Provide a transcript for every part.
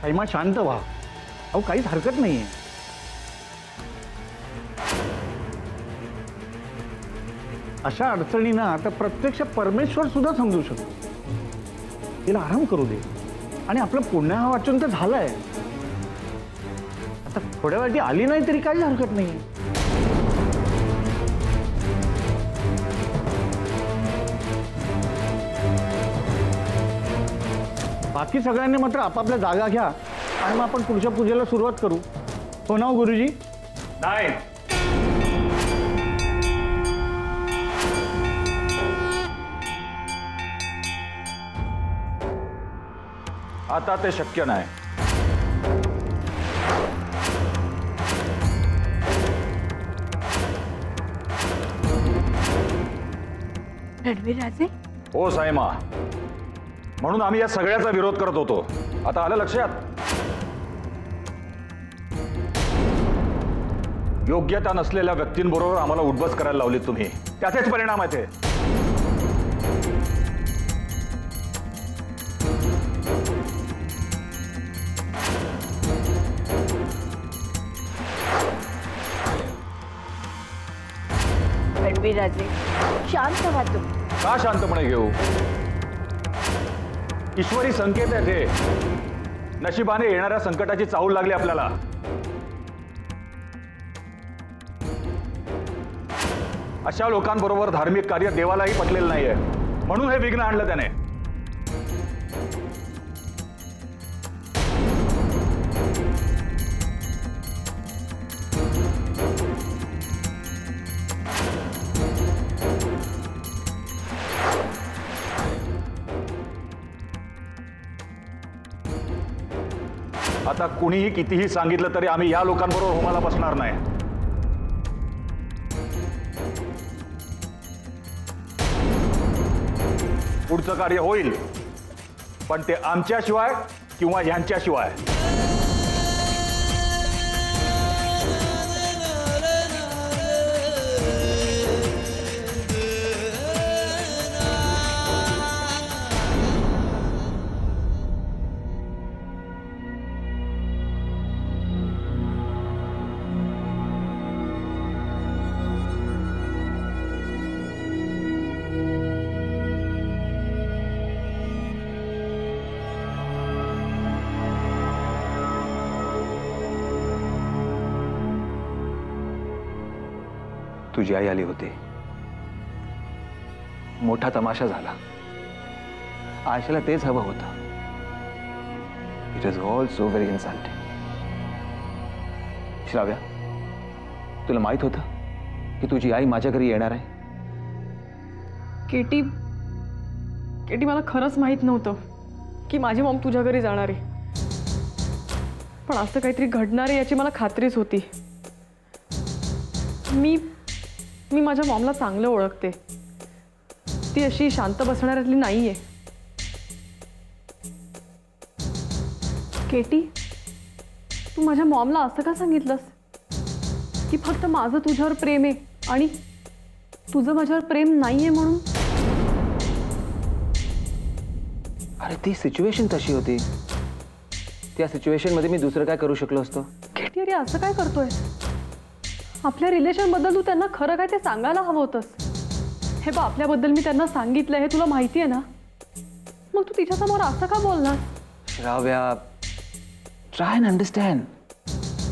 सैमा शांत व्हा. अहो काहीच हरकत नाहीये. अशा अडचणींना आता प्रत्यक्ष परमेश्वर सुद्धा समजू शकतो. तिला आराम करू दे आणि आपलं पुण्य वाचून तर झालंय. आता थोड्या वेळी आली नाही तरी काही हरकत नाही. बाकी सगळ्यांनी मात्र आपापल्या जागा घ्या आणि मग आपण पुढच्या पूजेला सुरुवात करू. हो ना गुरुजी? नाही, आता ते शक्य नाही. रणवीरराजे, हो सायमा, म्हणून आम्ही या सगळ्याचा विरोध करत होतो. आता आलं लक्षात? योग्यता नसलेल्या व्यक्तींबरोबर आम्हाला उठबस करायला लावली तुम्ही. त्याचेच परिणाम आहेत हे. रणवीरराजे, शांत व्हा तुम्ही. का शांतपणे घेऊ? ईश्वरी संकेत आहे ते. नशिबाने येणाऱ्या संकटाची चाहूल लागली आपल्याला. अशा लोकांबरोबर धार्मिक कार्य देवालाही पटलेलं नाहीये, म्हणून हे विघ्न आणलं त्याने. आता कुणीही कितीही सांगितलं तरी आम्ही या लोकांबरोबर होमाला बसणार नाही. पुढचं कार्य होईल, पण ते आमच्याशिवाय किंवा यांच्याशिवाय. तुझी आई आली होती. मोठा तमाशा झाला. आयशाला तेच हवं होतं. It is all so very insulting. Shravya, तुला माहित होतं की तुझी आई माझ्या घरी येणार आहे? केटी, मला खरंच माहित नव्हतं की माझी मॉम तुझ्या घरी जाणार आहे. पण असं काहीतरी घडणार आहे याची मला खात्रीच होती. मी माझ्या मॉमला चांगलं ओळखते. ती अशी शांत बसणाऱ्यातली नाहीये. केटी, तू माझ्या मॉमला असं का सांगितलंस की फक्त माझं तुझ्यावर प्रेम आहे आणि तुझं माझ्यावर प्रेम नाहीये म्हणून? अरे ती सिच्युएशन तशी होती. त्या सिच्युएशन मध्ये मी दुसरं काय करू शकलो असतो? केटी, अरे असं काय करतोय? आपल्या रिलेशन बद्दल तू त्यांना खरं काय ते सांगायला हवं होतंस. हे बा, आपल्याबद्दल मी त्यांना सांगितलंय हे तुला माहिती आहे ना. मग तू तिच्यासमोर असं का बोलणार? Shravya, try and understand.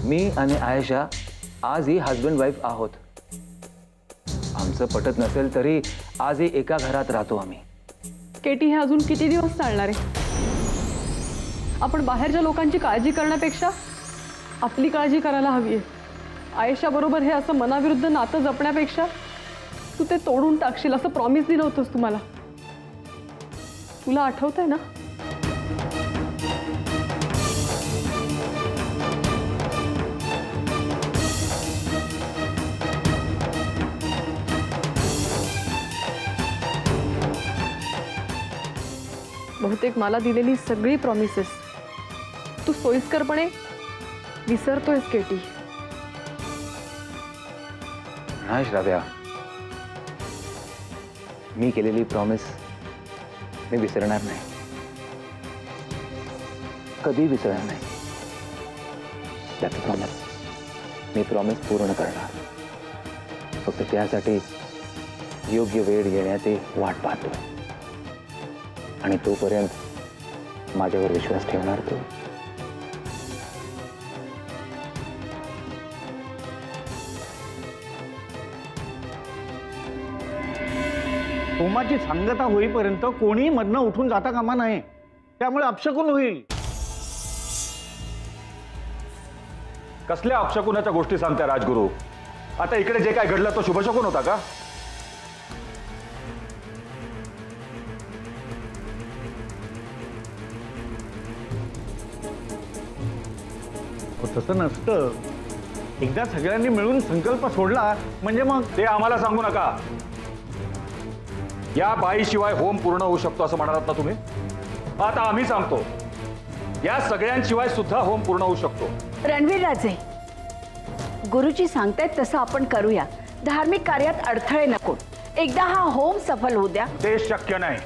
मी आणि आयशा आजही हजबंड वाईफ आहोत. आमचं पटत नसेल तरी आजही एका घरात राहतो आम्ही. केटी, हे अजून किती दिवस चालणार आहे? आपण बाहेरच्या लोकांची काळजी करण्यापेक्षा आपली काळजी करायला हवी आहे. आयशा बरोबर हे असं मनाविरुद्ध नातं जपण्यापेक्षा तू ते तोडून टाकशील असं प्रॉमिस दिलं होतंस तुम्हाला. तुला आठवतंय ना? बहुतेक मला दिलेली सगळी प्रॉमिसेस तू सोयीस्करपणे विसरतोयस केटी. नाही श्राव्या, मी केलेली प्रॉमिस मी विसरणार नाही. कधी विसरणार नाही. त्याचं प्रॉमिस. मी प्रॉमिस पूर्ण करणार. फक्त त्यासाठी योग्य वेळ येण्याची वाट पाहतोय. आणि तोपर्यंत माझ्यावर विश्वास ठेवणार तू. होमाची सांगता होईपर्यंत कोणीही मधनं उठून जाता कामा नये. त्यामुळे अपशकुन होईल. कसल्या अपशकुनाच्या गोष्टी सांगताय राजगुरू? आता इकडे जे काय घडलं तो शुभशकुन होता का? तसं नसतं. एकदा सगळ्यांनी मिळून संकल्प सोडला म्हणजे मग ते आम्हाला सांगू नका. या बाईशिवाय होम पूर्ण होऊ शकतो असं म्हणालात ना तुम्ही? आता आम्ही सांगतो, या सगळ्यांशिवाय सुद्धा होम पूर्ण होऊ शकतो. रणवीर राजे, गुरुजी सांगतायत तसं आपण करूया. धार्मिक कार्यात अडथळे नको. एकदा हा होम सफल होऊ द्या. ते शक्य नाही.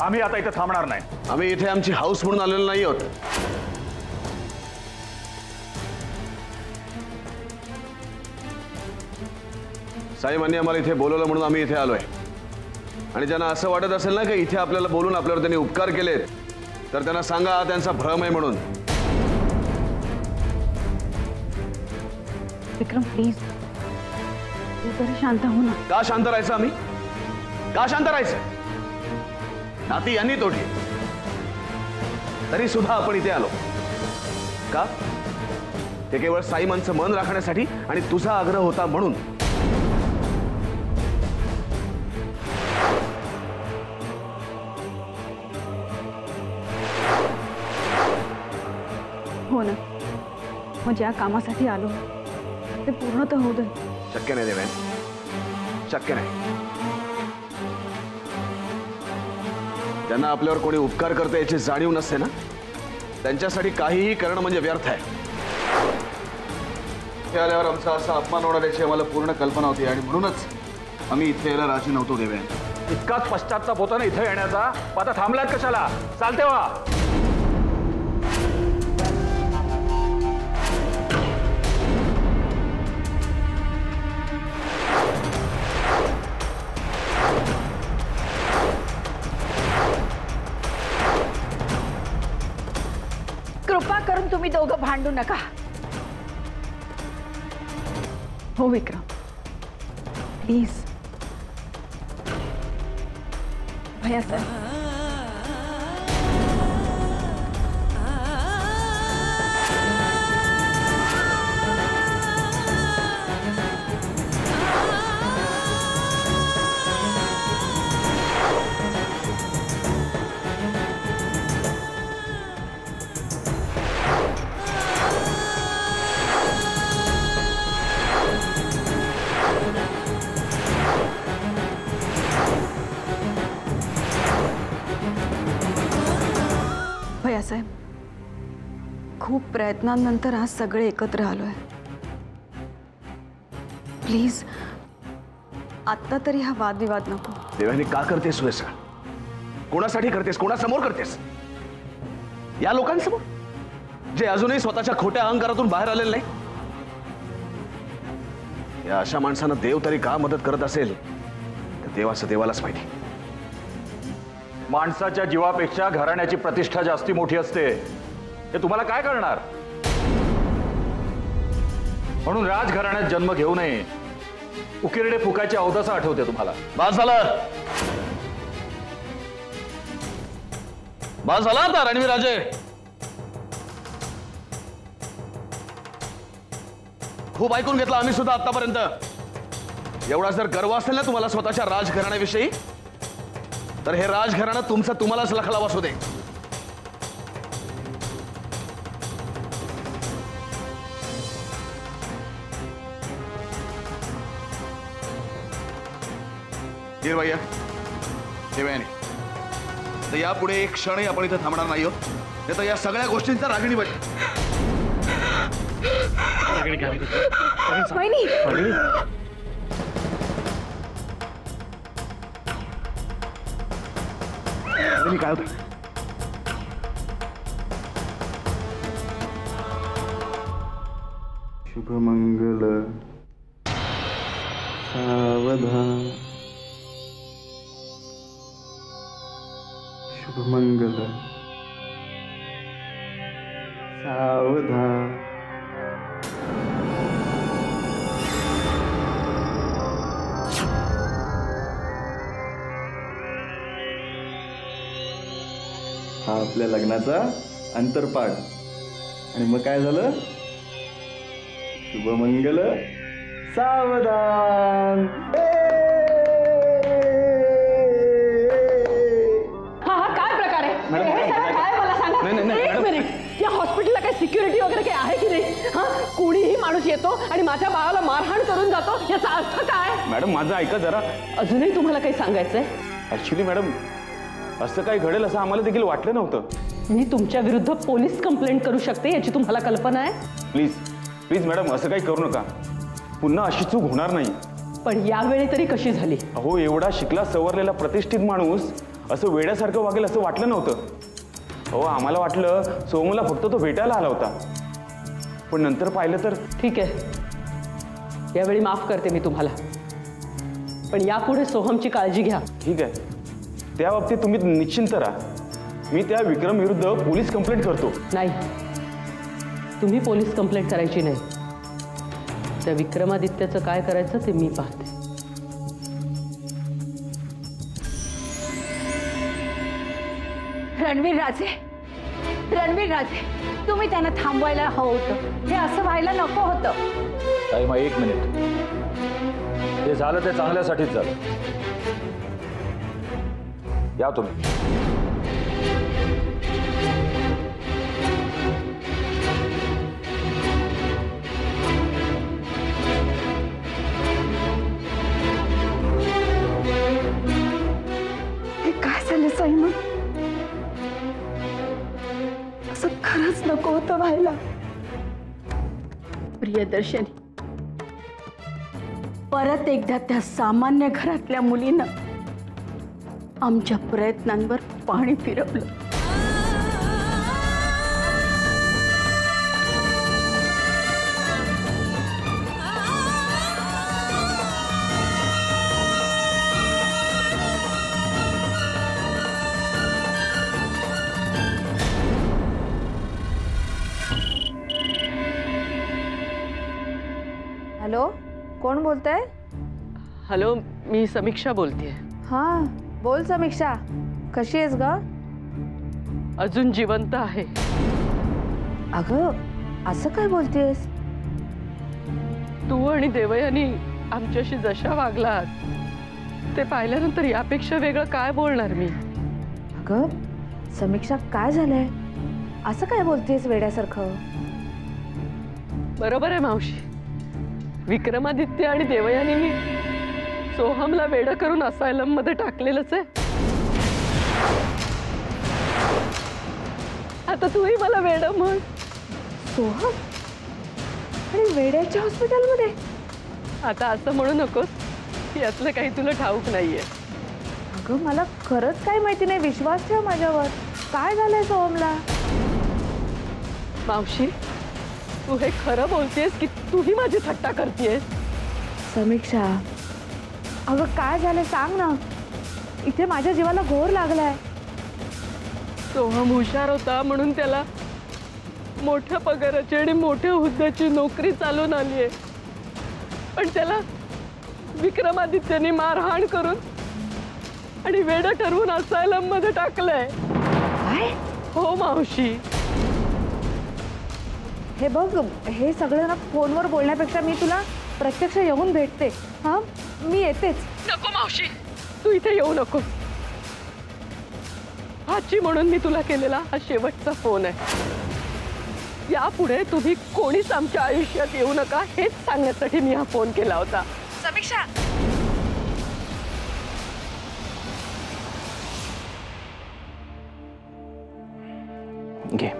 आम्ही आता इथे थांबणार नाही. आम्ही इथे आमची हाऊस म्हणून आलेलो नाही आहोत. साईमांनी आम्हाला इथे बोलवलं म्हणून आम्ही इथे आलोय. आणि ज्यांना असं वाटत असेल ना की इथे आपल्याला बोलून आपल्यावर त्यांनी उपकार केलेत, तर त्यांना सांगा त्यांचा भ्रम आहे म्हणून. विक्रम प्लीज, तू जरा शांत हो ना. का शांत राहायचं आम्ही? का शांत राहायचं? नाती यांनी तोडली, तरी सुद्धा आपण इथे आलो का? ते केवळ साईमांचं मन राखण्यासाठी आणि तुझा आग्रह होता म्हणून. हो ना, मग ज्या कामासाठी आलो ते पूर्ण तर होऊ दे. शक्य नाही देवेन, शक्य नाही. ज्यांना आपल्यावर कोणी उपकार करते याची जाणीव नसते ना, त्यांच्यासाठी काहीही करणं म्हणजे व्यर्थ आहे. इथे आल्यावर आमचा असा अपमान होणार याची आम्हाला पूर्ण कल्पना होती आणि म्हणूनच आम्ही इथे यायला राजी नव्हतो देवेन. इतकाच पश्चाताप होता ना इथे येण्याचा. आता थांबलात कशाला? चालते वा. कृपा करून तुम्ही दोघं भांडू नका. हो विक्रम, प्लीज. भैया सर, भैयासाहेब, खूप प्रयत्नांनंतर आज सगळे एकत्र आलोय. प्लीज आत्ता तरी हा वादविवाद नको. देवानी का करतेस तू? कोणासाठी करतेस? कोणासमोर करतेस? या लोकांसमोर जे अजूनही स्वतःच्या खोट्या अहंकारातून बाहेर आलेले नाही. या अशा माणसांना देव तरी का मदत करत असेल तर देवाचं देवालाच माहिती. माणसाच्या जीवापेक्षा घराण्याची प्रतिष्ठा जास्ती मोठी असते हे तुम्हाला काय कळणार? म्हणून राजघराण्यात जन्म घेऊ नये. उकिरडे फुकायची अवदसा आठवते तुम्हाला? बस झालं, बस झाला आता रणवीर राजे. खूप ऐकून घेतलं आम्ही सुद्धा आतापर्यंत. एवढा जर गर्व असेल ना तुम्हाला स्वतःच्या राजघराण्याविषयी, तर हे राजघराणं तुमचं तुम्हालाच लखला बसू दे. भैया देवयानी, तर यापुढे एक क्षणही आपण इथे थांबणार नाही आहोत. नाही तर या सगळ्या गोष्टींचा रागिणी बघ. वहिनी, काय होतं? शुभमंगल सावधान शुभमंगल सावधान. हा आपल्या लग्नाचा अंतरपाठ. आणि मग काय झालं? शुभमंगल सावधान. हा हा काय प्रकार आहे? हे सगळं काय मला सांगा. एक मिनिट, या हॉस्पिटलला काही सिक्युरिटी वगैरे काही आहे की नाही? हा, कुणीही माणूस येतो आणि माझ्या बाळाला मारहाण करून जातो, याचा अर्थ काय? मॅडम माझं ऐका जरा. अजूनही तुम्हाला काही सांगायचंय? ऍक्च्युली मॅडम असं काही घडेल असं आम्हाला देखील वाटलं नव्हतं. मी तुमच्या विरुद्ध पोलीस कंप्लेंट करू शकते याची तुम्हाला कल्पना आहे? प्लीज प्लीज मॅडम असं काही करू नका. पुन्हा अशी चूक होणार नाही. पण यावेळी तरी कशी झाली? अहो एवढा शिकला सवरलेला प्रतिष्ठित माणूस असं वेड्यासारखं वागेल असं वाटलं नव्हतं. अहो आम्हाला वाटलं सोमूला फक्त तो भेटायला आला होता, पण नंतर पाहिलं तर. ठीक आहे, यावेळी माफ करते मी तुम्हाला, पण यापुढे सोहमची काळजी घ्या. ठीक आहे, त्या बाबतीत तुम्ही निश्चिंत राहा. मी त्या विक्रम विरुद्ध पोलीस कंप्लेंट करतो. नाही, तुम्ही पोलीस कंप्लेंट करायची नाही. त्या विक्रमादित्याचं काय करायचं ते मी पाहते. रणवीर राजे, तुम्ही त्यांना थांबवायला हवं होतं. हे असं व्हायला नको होतं. ताई मग एक मिनिट, ते झालं ते चांगल्यासाठीच झालं. या तुम्ही. हे काय झालं साईमन? असं खरंच नको होतं व्हायला. प्रियदर्शनी, परत एकदा त्या सामान्य घरातल्या मुलीनं आमच्या प्रयत्नांवर पाणी फिरवलं. हॅलो, कोण बोलतंय? हॅलो, मी समीक्षा बोलतेय. हां बोल समीक्षा, कशी आहेस ग? अजून जिवंत आहे. अगं असं काय बोलतेस? तू आणि देवयानी आमच्याशी जशा वागलात ते पाहिल्यानंतर यापेक्षा वेगळं काय बोलणार मी. अगं समीक्षा, काय झालंय? असं काय बोलतेस वेड्यासारखं? बरोबर आहे मावशी, विक्रमादित्य आणि देवयानींनी सोहमला वेडं करून असायलम मध्ये टाकलेलंच आहे. आता तूही मला वेडं म्हण. सोहम आणि वेड्याच्या हॉस्पिटलमध्ये? आता असं म्हणू नकोस की यातलं काही तुला ठाऊक नाहीये. अगं मला खरंच काही माहिती नाही, विश्वास ठेव माझ्यावर. काय झालंय सोहमला? मावशी, तू हे खरं बोलतेस की तूही माझी थट्टा करतेस? समीक्षा, अगं काय झालंय सांग ना. इथे माझ्या जीवाला घोर लागलाय. सोहम हुशार होता म्हणून त्याला मोठ्या पगाराची आणि मोठ्या हुद्द्याची नोकरी चालून आली आहे, पण त्याला विक्रमादित्यने मारहाण करून आणि वेडं ठरवून असायलम मध्ये टाकलंय. काय? हो मावशी. हे बघ, हे सगळं ना फोनवर बोलण्यापेक्षा मी तुला प्रत्यक्ष येऊन भेटते. हां मी येतेच. नको मावशी, तू इथे येऊ नको. आजी म्हणून मी तुला केलेला हा शेवटचा फोन आहे. यापुढे तुम्ही कोणीच आमच्या आयुष्यात येऊ नका हेच सांगण्यासाठी मी हा फोन केला होता. समीक्षा, घे.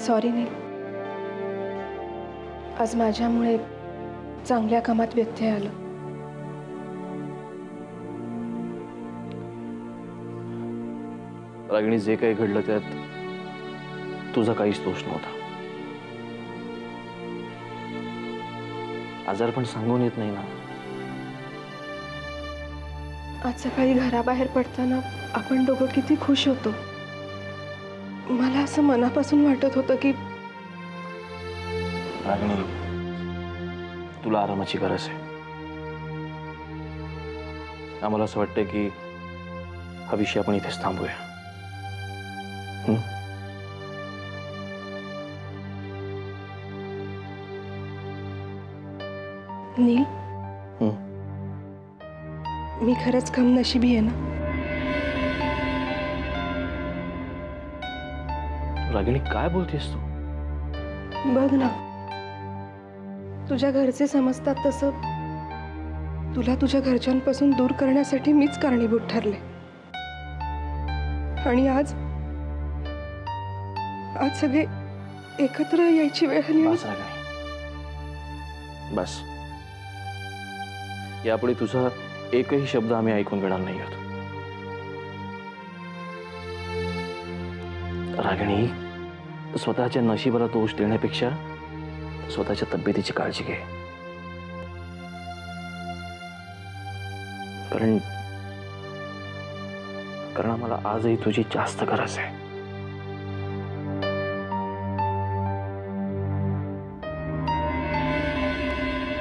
सॉरी नील. आज माझ्यामुळे चांगल्या कामात व्यत्यय आला. रागिणी, जे काही घडलं त्यात तुझा काहीच दोष नव्हता. आजार पण सांगून येत नाही ना. आज सकाळी घराबाहेर पडताना आपण दोघं किती खुश होतो. मला असं मनापासून वाटत होतं की रागिणी, तुला आरामाची गरज आहे. आम्हाला असं वाटतं की हा विषय आपण इथेच थांबूया. नील, मी खरंच कमनशिबी आहे ना. रागिणी, काय बोलतेस तू? बघ ना, तुझ्या घरचे समजतात तसं तुला तुझ्या घरच्यांपासून दूर करण्यासाठी मीच कारणीभूत ठरले. आणि आज सगळे एकत्र यायची वेळ आली. बस रागिणी, बस. यापुढे तुझा एकही शब्द आम्ही ऐकून घेणार नाही आहोत. रागिणी, स्वतःच्या नशिबाला दोष देण्यापेक्षा स्वतःच्या तब्येतीची काळजी घे. कारण आम्हाला आजही तुझी जास्त गरज आहे.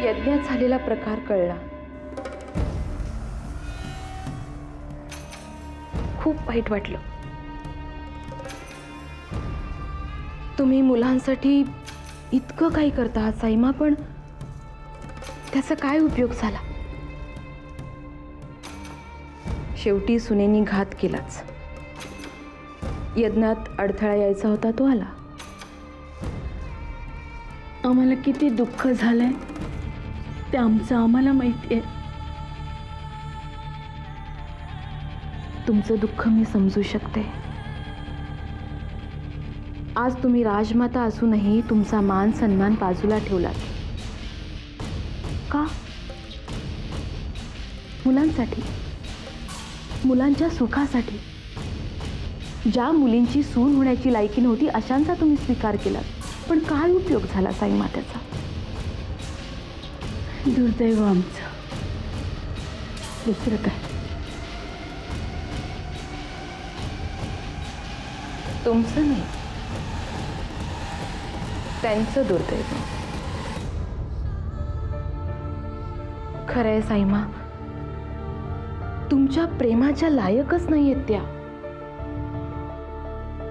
यज्ञात झालेला प्रकार कळला. खूप वाईट वाटलं. तुम्ही मुलांसाठी इतकं काही करता आहात साईमा, पण त्याचा काय उपयोग झाला? शेवटी सुनेनी घात केलाच. यज्ञात अडथळा यायचा होता तो आला. आम्हाला किती दुःख झालंय ते आमचं आम्हाला माहिती आहे. तुमचं दुःख मी समजू शकते. आज तुम्ही राजमाता असूनही तुमचा मान सन्मान बाजूला ठेवलात. का? मुलांसाठी, मुलांच्या सुखासाठी. ज्या मुलींची सून होण्याची लायकी नव्हती अशांचा तुम्ही स्वीकार केलात. पण काय उपयोग झाला साईमा त्याचा? दुर्दैव आमचं, दुसरं काय. तुमचं नाही, त्यांचं दुर्दैव. खरंय साईमा, तुमच्या प्रेमाच्या लायकच नाहीयेत त्या.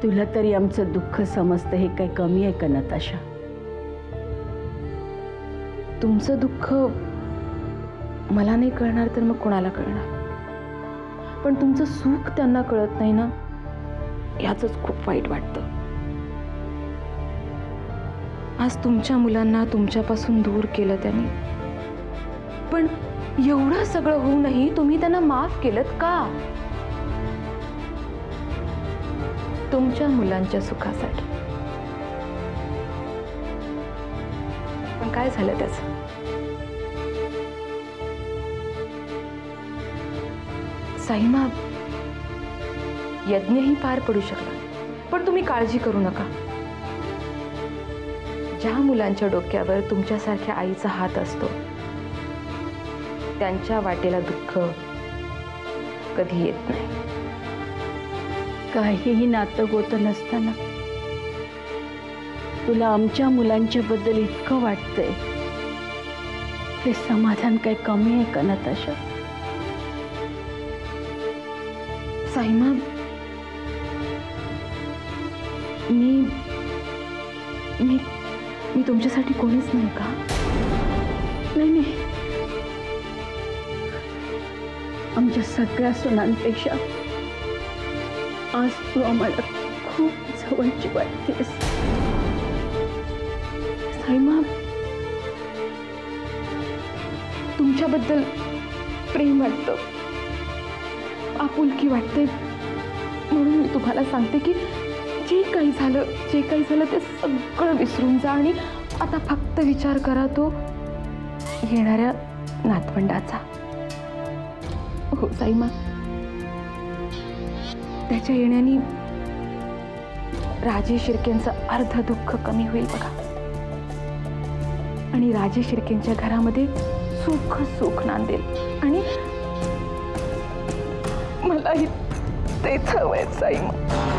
तुला तरी आमचं दुःख समजतं हे काय कमी आहे का नताशा? तुमचं दुःख मला नाही कळणार तर मग कोणाला कळणार? पण तुमचं सुख त्यांना कळत नाही ना, याचंच खूप वाईट वाटतं. आज तुमच्या मुलांना तुमच्यापासून दूर केलं त्यांनी, पण एवढं सगळं होऊनही तुम्ही त्यांना माफ केलंत का? तुमच्या मुलांच्या सुखासाठी. पण काय झालं त्याचं? साईमा, यज्ञही पार पडू शकला, पण तुम्ही काळजी करू नका. ज्या मुलांच्या डोक्यावर तुमच्यासारख्या आईचा हात असतो त्यांच्या वाटेला दुःख कधी येत नाही. काहीही नातं गोतं नसताना तुला आमच्या मुलांच्या बद्दल इतकं वाटतंय, हे समाधान काही कमी आहे का नताशा? साईमा, मी मी मी तुमच्यासाठी कोणीच नाही का? नाही, आमच्या सगळ्या सुनांपेक्षा आज तू आम्हाला खूप जवळची वाटतेस. साईमा, तुमच्याबद्दल प्रेम वाटतं, आपुलकी वाटते, म्हणून मी तुम्हाला सांगते की जे काही झालं ते सगळं विसरून जा आणि आता फक्त विचार करा तो येणाऱ्या नातवंडाचा. हो साईमा, त्याच्या येण्याने राजेश शिर्केंचं अर्ध दुःख कमी होईल बघा. आणि राजेश शिर्केंच्या घरामध्ये सुख सुख नांदेल. आणि मलाही तेच हवंय साईमा.